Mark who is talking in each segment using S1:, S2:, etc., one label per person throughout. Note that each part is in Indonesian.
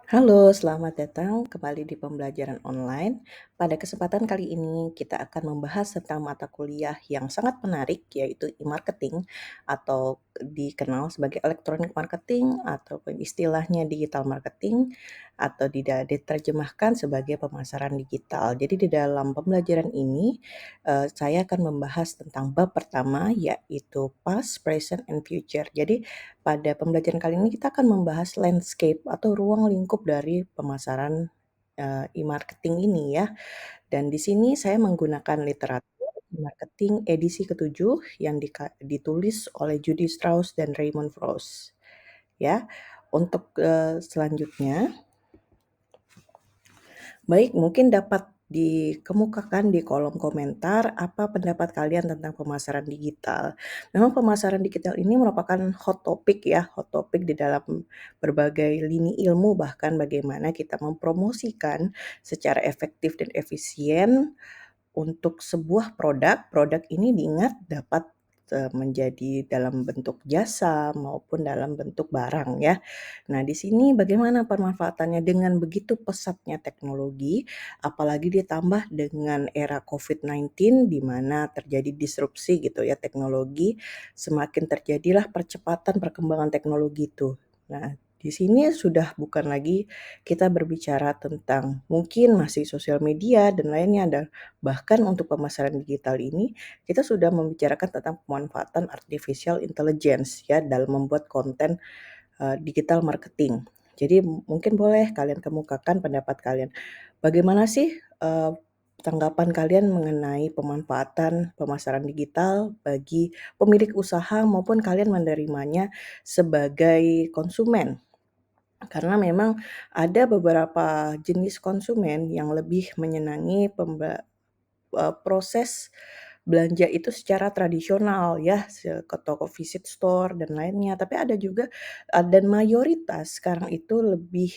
S1: Halo, selamat datang kembali di pembelajaran online. Pada kesempatan kali ini kita akan membahas tentang mata kuliah yang sangat menarik yaitu e-marketing atau dikenal sebagai electronic marketing ataupun istilahnya digital marketing atau diterjemahkan sebagai pemasaran digital. Jadi di dalam pembelajaran ini saya akan membahas tentang bab pertama yaitu past, present, and future. Jadi pada pembelajaran kali ini kita akan membahas landscape atau ruang lingkup dari pemasaran, e-marketing ini ya. Dan di sini saya menggunakan literatur marketing edisi ke-7 yang ditulis oleh Judy Strauss dan Raymond Frost ya. Untuk, selanjutnya baik, mungkin dapat dikemukakan di kolom komentar apa pendapat kalian tentang pemasaran digital. Memang pemasaran digital ini merupakan hot topic ya, hot topic di dalam berbagai lini ilmu, bahkan bagaimana kita mempromosikan secara efektif dan efisien untuk sebuah produk. Produk ini diingat dapat, menjadi dalam bentuk jasa maupun dalam bentuk barang ya. Nah, di sini bagaimana pemanfaatannya dengan begitu pesatnya teknologi, apalagi ditambah dengan era COVID-19 di mana terjadi disrupsi gitu ya teknologi, semakin terjadilah percepatan perkembangan teknologi itu. Nah, di sini sudah bukan lagi kita berbicara tentang mungkin masih sosial media dan lainnya, dan bahkan untuk pemasaran digital ini kita sudah membicarakan tentang pemanfaatan artificial intelligence ya dalam membuat konten digital marketing. Jadi mungkin boleh kalian kemukakan pendapat kalian. Bagaimana sih, tanggapan kalian mengenai pemanfaatan pemasaran digital bagi pemilik usaha maupun kalian menerimanya sebagai konsumen? Karena memang ada beberapa jenis konsumen yang lebih menyenangi proses belanja itu secara tradisional ya, ke toko visit store dan lainnya. Tapi ada juga, dan mayoritas sekarang itu lebih,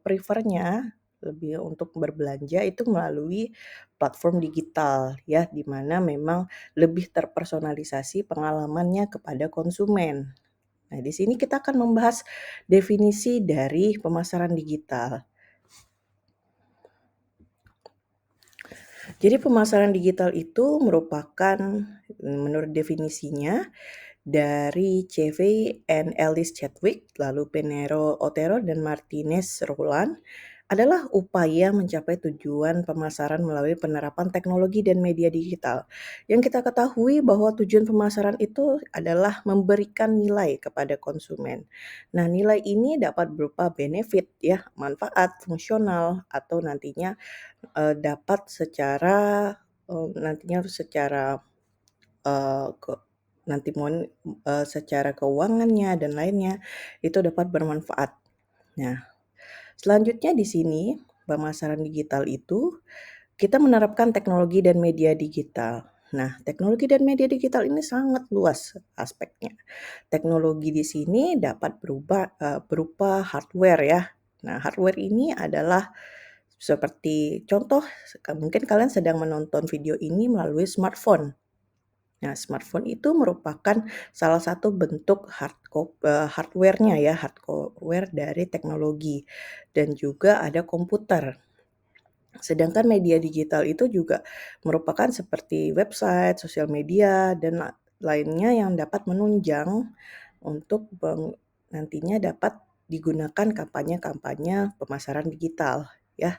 S1: prefer-nya lebih untuk berbelanja itu melalui platform digital ya, di mana memang lebih terpersonalisasi pengalamannya kepada konsumen. Nah, di sini kita akan membahas definisi dari pemasaran digital. Jadi pemasaran digital itu merupakan menurut definisinya dari CV and Alice Chadwick, lalu Pinero Otero dan Martinez Roland, adalah upaya mencapai tujuan pemasaran melalui penerapan teknologi dan media digital. Yang kita ketahui bahwa tujuan pemasaran itu adalah memberikan nilai kepada konsumen. Nah, nilai ini dapat berupa benefit ya, manfaat, fungsional, atau nantinya dapat nantinya secara, eee, ke nanti secara keuangannya dan lainnya, itu dapat bermanfaat. Nah, selanjutnya di sini, pemasaran digital itu, kita menerapkan teknologi dan media digital. Nah, teknologi dan media digital ini sangat luas aspeknya. Teknologi di sini dapat berupa hardware ya. Nah, hardware ini adalah seperti contoh, mungkin kalian sedang menonton video ini melalui smartphone. Nah, smartphone itu merupakan salah satu bentuk hardware-nya ya, hardware dari teknologi dan juga ada komputer. Sedangkan media digital itu juga merupakan seperti website, sosial media, dan lainnya yang dapat menunjang untuk nantinya dapat digunakan kampanye-kampanye pemasaran digital ya.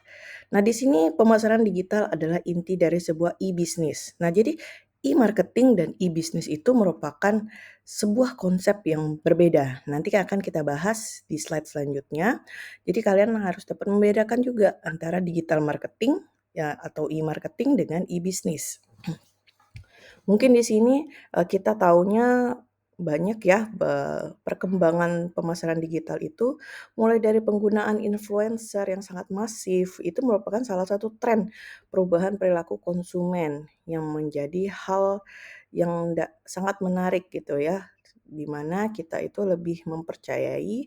S1: Nah, di sini pemasaran digital adalah inti dari sebuah e-bisnis. Nah, jadi e-marketing dan e-bisnis itu merupakan sebuah konsep yang berbeda. Nanti akan kita bahas di slide selanjutnya. Jadi kalian harus dapat membedakan juga antara digital marketing ya atau e-marketing dengan e-bisnis. Mungkin di sini, kita taunya banyak ya, perkembangan pemasaran digital itu mulai dari penggunaan influencer yang sangat masif, itu merupakan salah satu tren perubahan perilaku konsumen yang menjadi hal yang sangat menarik gitu ya, di mana kita itu lebih mempercayai,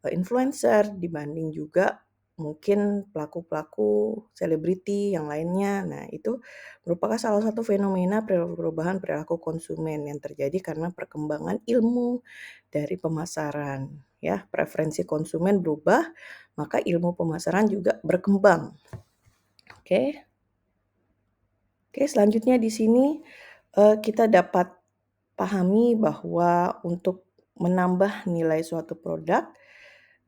S1: influencer dibanding juga mungkin pelaku-pelaku selebriti yang lainnya. Nah, itu merupakan salah satu fenomena perubahan perilaku konsumen yang terjadi karena perkembangan ilmu dari pemasaran, ya. Preferensi konsumen berubah, maka ilmu pemasaran juga berkembang. Oke. Oke, selanjutnya di sini, kita dapat pahami bahwa untuk menambah nilai suatu produk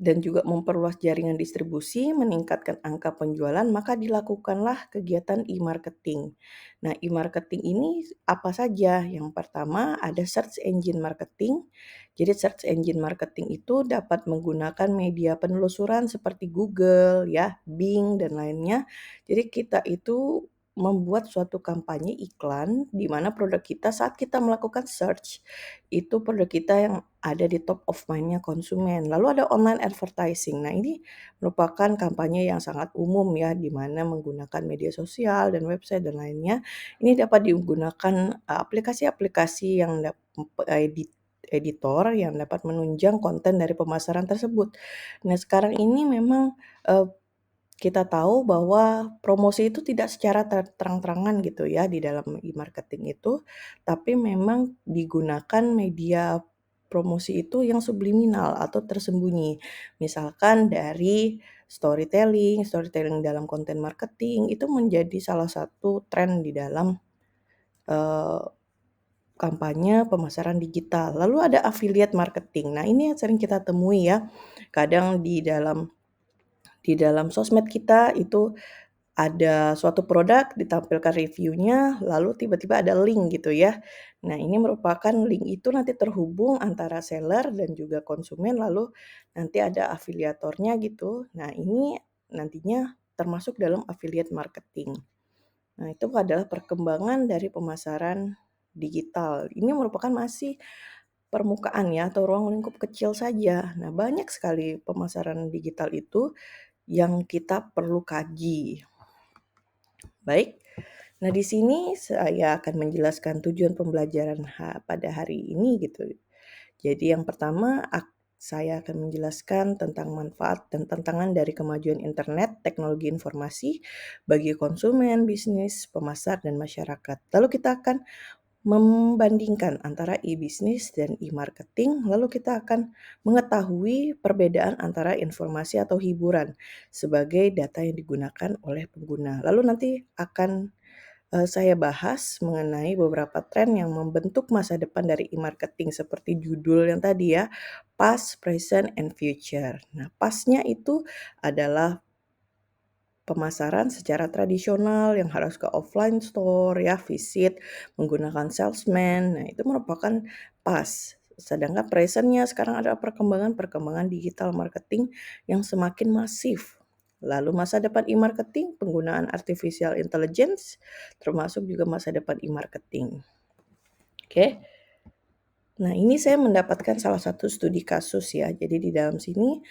S1: dan juga memperluas jaringan distribusi, meningkatkan angka penjualan, maka dilakukanlah kegiatan e-marketing. Nah, e-marketing ini apa saja? Yang pertama ada search engine marketing. Jadi search engine marketing itu dapat menggunakan media penelusuran seperti Google, ya, Bing dan lainnya. Jadi kita itu membuat suatu kampanye iklan di mana produk kita saat kita melakukan search itu produk kita yang ada di top of mind-nya konsumen. Lalu ada online advertising. Nah, ini merupakan kampanye yang sangat umum ya, di mana menggunakan media sosial dan website dan lainnya. Ini dapat digunakan aplikasi-aplikasi yang editor yang dapat menunjang konten dari pemasaran tersebut. Nah, sekarang ini memang eh, kita tahu bahwa promosi itu tidak secara terang-terangan gitu ya di dalam e-marketing itu, tapi memang digunakan media promosi itu yang subliminal atau tersembunyi. Misalkan dari storytelling dalam konten marketing itu menjadi salah satu tren di dalam eh, kampanye pemasaran digital. Lalu ada affiliate marketing. Nah, ini yang sering kita temui ya. Kadang di dalam sosmed kita itu ada suatu produk ditampilkan reviewnya, lalu tiba-tiba ada link gitu ya. Nah, ini merupakan link itu nanti terhubung antara seller dan juga konsumen, lalu nanti ada afiliatornya gitu. Nah, ini nantinya termasuk dalam affiliate marketing. Nah, itu adalah perkembangan dari pemasaran digital. Ini merupakan masih permukaan ya atau ruang lingkup kecil saja. Nah, banyak sekali pemasaran digital itu yang kita perlu kaji. Baik, nah di sini saya akan menjelaskan tujuan pembelajaran pada hari ini gitu. Jadi yang pertama saya akan menjelaskan tentang manfaat dan tantangan dari kemajuan internet, teknologi informasi bagi konsumen, bisnis, pemasar, dan masyarakat. Lalu kita akan membandingkan antara e-bisnis dan e-marketing, lalu kita akan mengetahui perbedaan antara informasi atau hiburan sebagai data yang digunakan oleh pengguna. Lalu nanti akan saya bahas mengenai beberapa tren yang membentuk masa depan dari e-marketing seperti judul yang tadi ya, past, present, and future. Nah, past-nya itu adalah pemasaran secara tradisional yang harus ke offline store ya, visit menggunakan salesman. Nah, itu merupakan past. Sedangkan present-nya sekarang ada perkembangan digital marketing yang semakin masif. Lalu masa depan e-marketing, penggunaan artificial intelligence, termasuk juga masa depan e-marketing. Oke. Nah, ini saya mendapatkan salah satu studi kasus ya. Jadi di dalam sini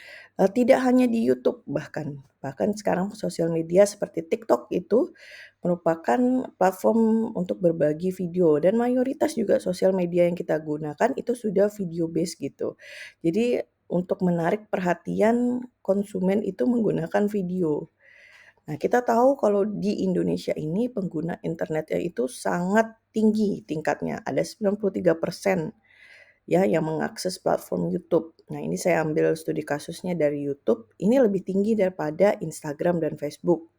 S1: tidak hanya di YouTube bahkan sekarang sosial media seperti TikTok itu merupakan platform untuk berbagi video dan mayoritas juga sosial media yang kita gunakan itu sudah video based gitu. Jadi untuk menarik perhatian konsumen itu menggunakan video. Nah, kita tahu kalau di Indonesia ini pengguna internetnya itu sangat tinggi tingkatnya, ada 93% ya yang mengakses platform YouTube. Nah, ini saya ambil studi kasusnya dari YouTube, ini lebih tinggi daripada Instagram dan Facebook.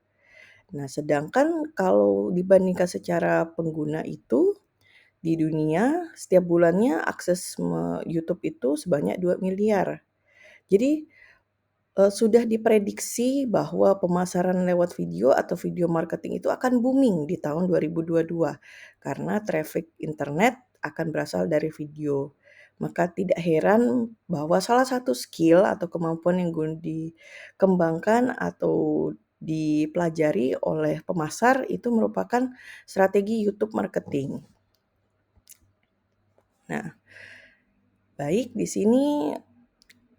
S1: Nah, sedangkan kalau dibandingkan secara pengguna itu di dunia setiap bulannya akses YouTube itu sebanyak 2 miliar. Jadi sudah diprediksi bahwa pemasaran lewat video atau video marketing itu akan booming di tahun 2022 karena traffic internet akan berasal dari video. Maka tidak heran bahwa salah satu skill atau kemampuan yang dikembangkan atau dipelajari oleh pemasar itu merupakan strategi YouTube marketing. Nah, baik di sini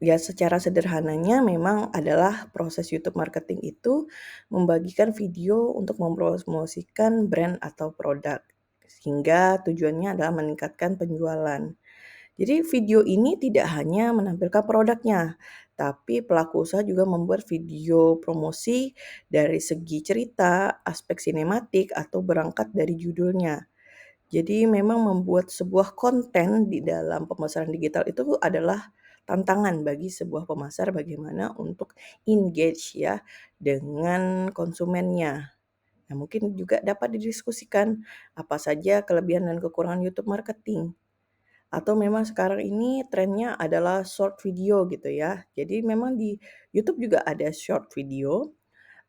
S1: ya secara sederhananya memang adalah proses YouTube marketing itu membagikan video untuk mempromosikan brand atau produk. Sehingga tujuannya adalah meningkatkan penjualan. Jadi video ini tidak hanya menampilkan produknya, tapi pelaku usaha juga membuat video promosi dari segi cerita, aspek sinematik, atau berangkat dari judulnya. Jadi memang membuat sebuah konten di dalam pemasaran digital itu adalah tantangan bagi sebuah pemasar bagaimana untuk engage ya dengan konsumennya. Nah, mungkin juga dapat didiskusikan apa saja kelebihan dan kekurangan YouTube marketing. Atau memang sekarang ini trennya adalah short video gitu ya. Jadi memang di YouTube juga ada short video,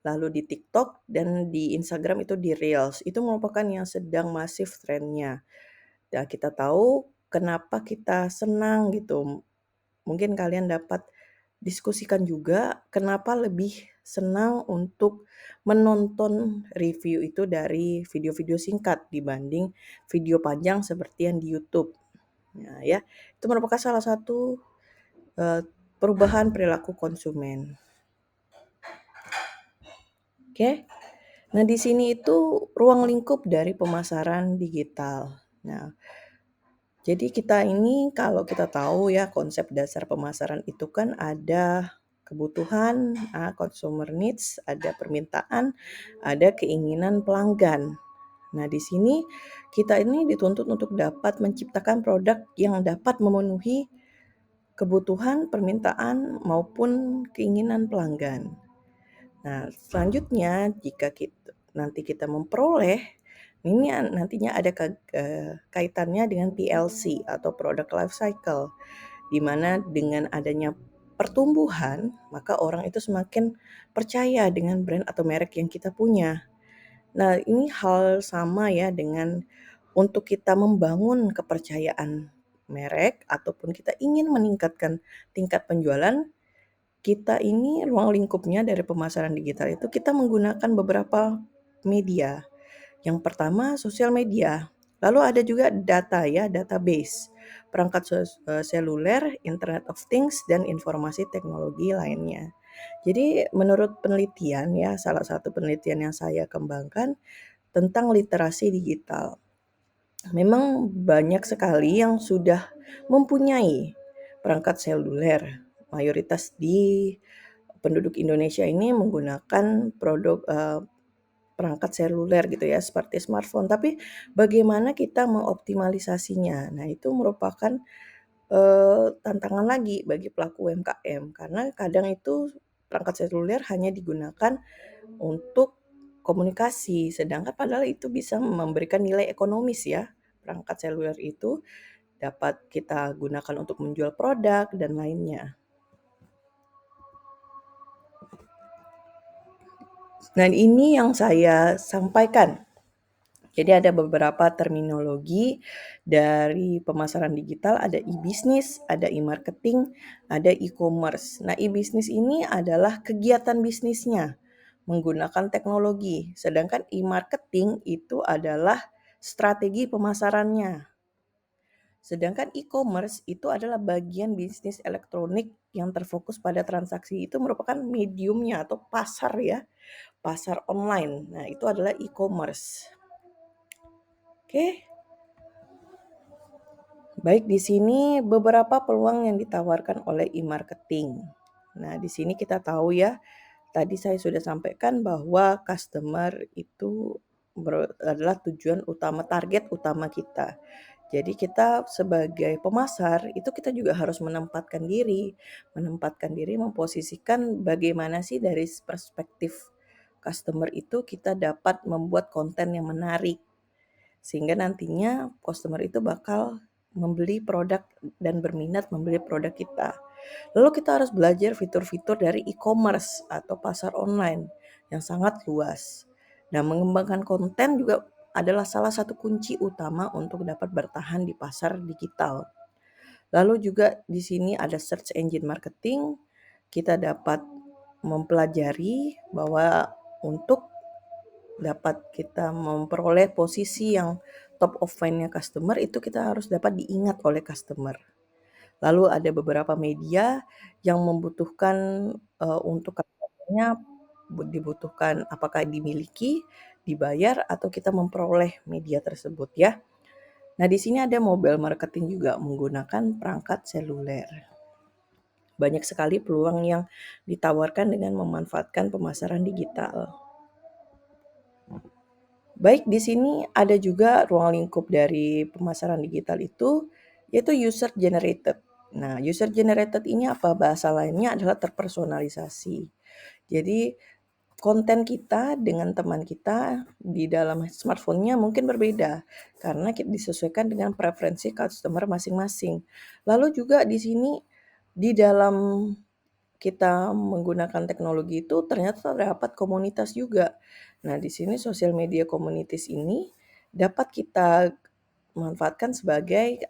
S1: lalu di TikTok dan di Instagram itu di Reels. Itu merupakan yang sedang masif trennya. Ya, kita tahu kenapa kita senang gitu. Mungkin kalian dapat diskusikan juga kenapa lebih senang untuk menonton review itu dari video-video singkat dibanding video panjang seperti yang di YouTube. Nah, ya, itu merupakan salah satu perubahan perilaku konsumen. Oke. Nah, di sini itu ruang lingkup dari pemasaran digital. Nah, jadi kita ini kalau kita tahu ya konsep dasar pemasaran itu kan ada kebutuhan, consumer needs, ada permintaan, ada keinginan pelanggan. Nah, di sini kita ini dituntut untuk dapat menciptakan produk yang dapat memenuhi kebutuhan, permintaan, maupun keinginan pelanggan. Nah, selanjutnya jika nanti kita memperoleh, ini nantinya ada kaitannya dengan PLC atau Product Life Cycle, di mana dengan adanya pertumbuhan, maka orang itu semakin percaya dengan brand atau merek yang kita punya. Nah, ini hal sama ya dengan untuk kita membangun kepercayaan merek ataupun kita ingin meningkatkan tingkat penjualan, kita ini ruang lingkupnya dari pemasaran digital itu kita menggunakan beberapa media. Yang pertama sosial media, lalu ada juga data ya, database, perangkat seluler, Internet of Things, dan informasi teknologi lainnya. Jadi menurut penelitian ya, salah satu penelitian yang saya kembangkan tentang literasi digital. Memang banyak sekali yang sudah mempunyai perangkat seluler. Mayoritas di penduduk Indonesia ini menggunakan perangkat seluler gitu ya, seperti smartphone. Tapi bagaimana kita mengoptimalisasinya? Nah, itu merupakan tantangan lagi bagi pelaku UMKM karena kadang itu perangkat seluler hanya digunakan untuk komunikasi, sedangkan padahal itu bisa memberikan nilai ekonomis ya. Perangkat seluler itu dapat kita gunakan untuk menjual produk dan lainnya. Dan ini yang saya sampaikan. Jadi ada beberapa terminologi dari pemasaran digital, ada e-bisnis, ada e-marketing, ada e-commerce. Nah, e-bisnis ini adalah kegiatan bisnisnya menggunakan teknologi, sedangkan e-marketing itu adalah strategi pemasarannya. Sedangkan e-commerce itu adalah bagian bisnis elektronik yang terfokus pada transaksi. Itu merupakan mediumnya atau pasar ya, pasar online. Nah, itu adalah e-commerce. Oke. Baik, di sini beberapa peluang yang ditawarkan oleh e-marketing. Nah, di sini kita tahu ya, tadi saya sudah sampaikan bahwa customer itu adalah tujuan utama, target utama kita. Jadi kita sebagai pemasar itu kita juga harus menempatkan diri, memposisikan bagaimana sih dari perspektif customer itu kita dapat membuat konten yang menarik sehingga nantinya customer itu bakal membeli produk dan berminat membeli produk kita. Lalu kita harus belajar fitur-fitur dari e-commerce atau pasar online yang sangat luas. Dan mengembangkan konten juga adalah salah satu kunci utama untuk dapat bertahan di pasar digital. Lalu juga di sini ada search engine marketing. Kita dapat mempelajari bahwa untuk dapat kita memperoleh posisi yang top of mind-nya customer itu kita harus dapat diingat oleh customer. Lalu ada beberapa media yang membutuhkan untuk customer-nya dibutuhkan apakah dimiliki, dibayar atau kita memperoleh media tersebut ya. Nah, di sini ada mobile marketing juga menggunakan perangkat seluler. Banyak sekali peluang yang ditawarkan dengan memanfaatkan pemasaran digital. Baik, di sini ada juga ruang lingkup dari pemasaran digital itu, yaitu user generated. Nah, user generated ini apa? Bahasa lainnya adalah terpersonalisasi. Jadi, konten kita dengan teman kita di dalam smartphone-nya mungkin berbeda, karena disesuaikan dengan preferensi customer masing-masing. Lalu juga di sini, di dalam kita menggunakan teknologi itu ternyata terdapat komunitas juga. Nah, di sini sosial media communities ini dapat kita manfaatkan sebagai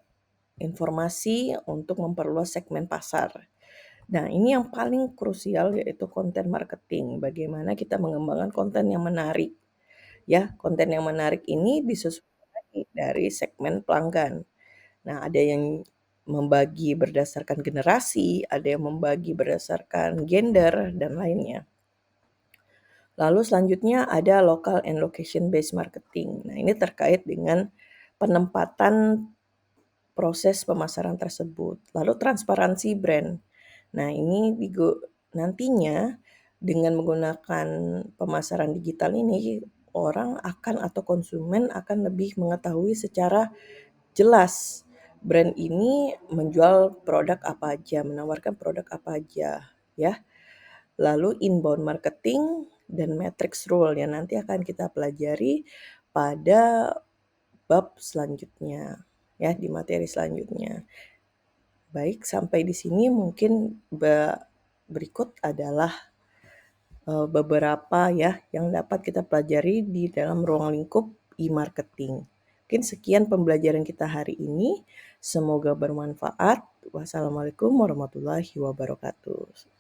S1: informasi untuk memperluas segmen pasar. Nah, ini yang paling krusial yaitu konten marketing. Bagaimana kita mengembangkan konten yang menarik. Ya, konten yang menarik ini disesuaikan dari segmen pelanggan. Nah, ada yang membagi berdasarkan generasi, ada yang membagi berdasarkan gender, dan lainnya. Lalu selanjutnya ada local and location based marketing. Nah, ini terkait dengan penempatan proses pemasaran tersebut. Lalu transparansi brand. Nah, ini nantinya dengan menggunakan pemasaran digital ini, orang akan atau konsumen akan lebih mengetahui secara jelas brand ini menjual produk apa aja, menawarkan produk apa aja, ya. Lalu inbound marketing dan matrix rule yang nanti akan kita pelajari pada bab selanjutnya, ya, di materi selanjutnya. Baik, sampai di sini mungkin berikut adalah beberapa ya yang dapat kita pelajari di dalam ruang lingkup e-marketing. Mungkin sekian pembelajaran kita hari ini. Semoga bermanfaat. Wassalamualaikum warahmatullahi wabarakatuh.